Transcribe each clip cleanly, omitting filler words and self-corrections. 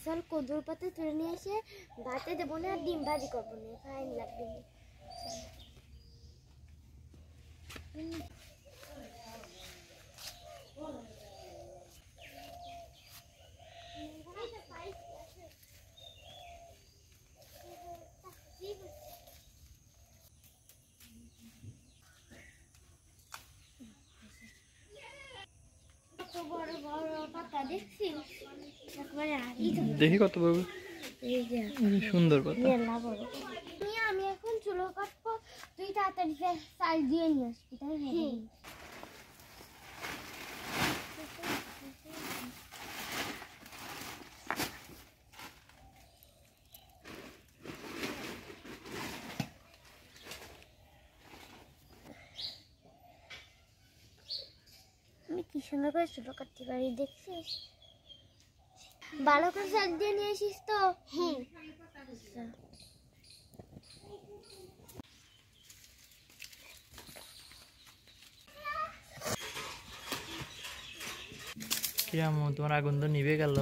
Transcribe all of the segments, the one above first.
চল কদুর পাতা তুলে নিয়ে এসে ভাতে দেবো না, ডিম ভাজি করবো না, ফাইন লাগবে না। দেখি কত বড়, সুন্দর পাতা। আমি এখন চুলো কাটবো, তুই তাড়াতাড়ি চাল দিয়ে নিয়ে আসবি। তাই আমি কি সুন্দর করে চুলো কাটতে পারি দেখছিস? ভালো করে চাল দিয়ে নিয়ে আসিস তো। হ্যাঁ কি আম্মু, তোমার আগুন তো নিভে গেল।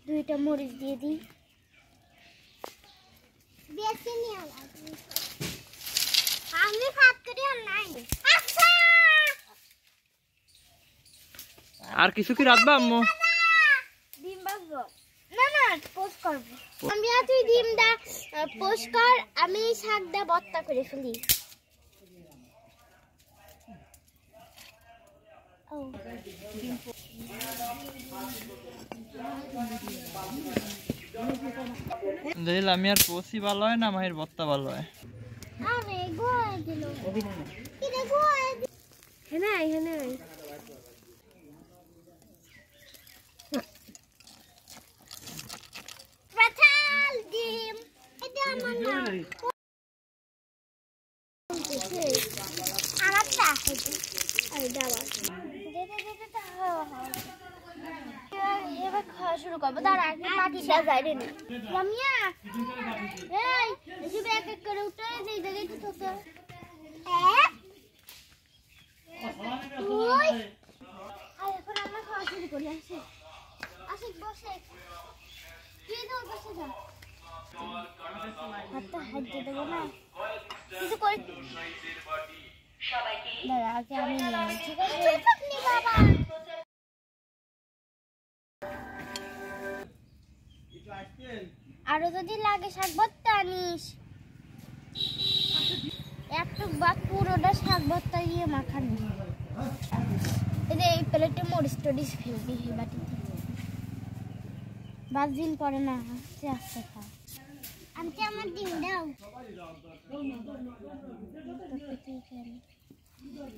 দুইটা মরিচ দিয়ে দিই। বেশি নিয়ে আমি ভাত করি নাই। আর কিছু কি রাখবা আম্মু? ডিম ভাজবো না, না পোস্ট করবো আমি। আর তুই ডিমটা পোস্ট কর, আমি শাকটা ভর্তা করে ফেলি। আমি আর পোষি ভালো হয় না, মাহির ভর্তা ভালো হয়। আরে গোয়া দিল কি রে, গোয়া এখানে এখানে পাতাল ডিম। এটা আমার না, আমারটা। আরে দাঁড়া, এবার খাওয়া শুরু করবো। দাঁড়া আগে পাটিটা যাই রে না রামিয়া। এই এসব এক এক করে উঠে এই জায়গায় তো তোকে ওই। আর এখন আমরা খাওয়া শুরু করি। আসে আসে বসে, কি দাও বসে যা। হাতটা হাতে দেবো না, কিছু করে। দাঁড়া আগে আমি নিই, ঠিক আছে বাবা। আরো যদি লাগে শাক ভর্তা আনিস। একটু বাদ পুরোটা শাক ভর্তা দিয়ে মাখানি। এই প্লেটে মরিচ টরিচ ফেলবি এই বাটিতে। বাস দিন পরে না, আস্তে আস্তে খা। আমি আমার ডিম দাও।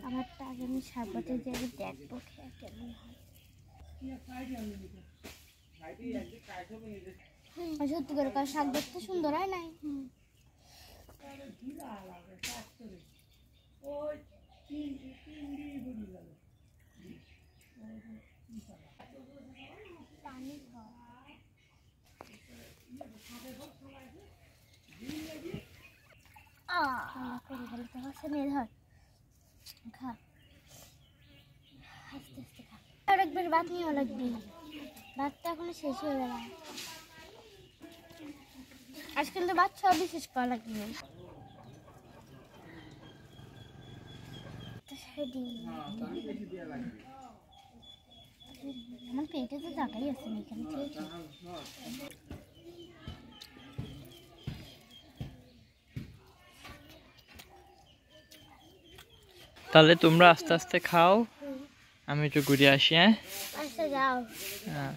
আমারটা আগে আমি শাক ভর্তা দিয়ে দেখবো খেয়ে কেমন হয়। সত্যি করে শাক দেখতে সুন্দর হয় নাই? খা আস্তে আস্তে খা। আর একবার ভাত নিয়ে লাগবে, ভাতটা এখনো শেষ হয়ে গেল। আজকাল তো ভাত সবই শেষ করা লাগবে। আমার পেটে তো জায়গাই আছে না এখানে। তাহলে তোমরা আস্তে আস্তে খাও, আমি একটু ঘুরে আসি। হ্যাঁ আচ্ছা যাও। হ্যাঁ।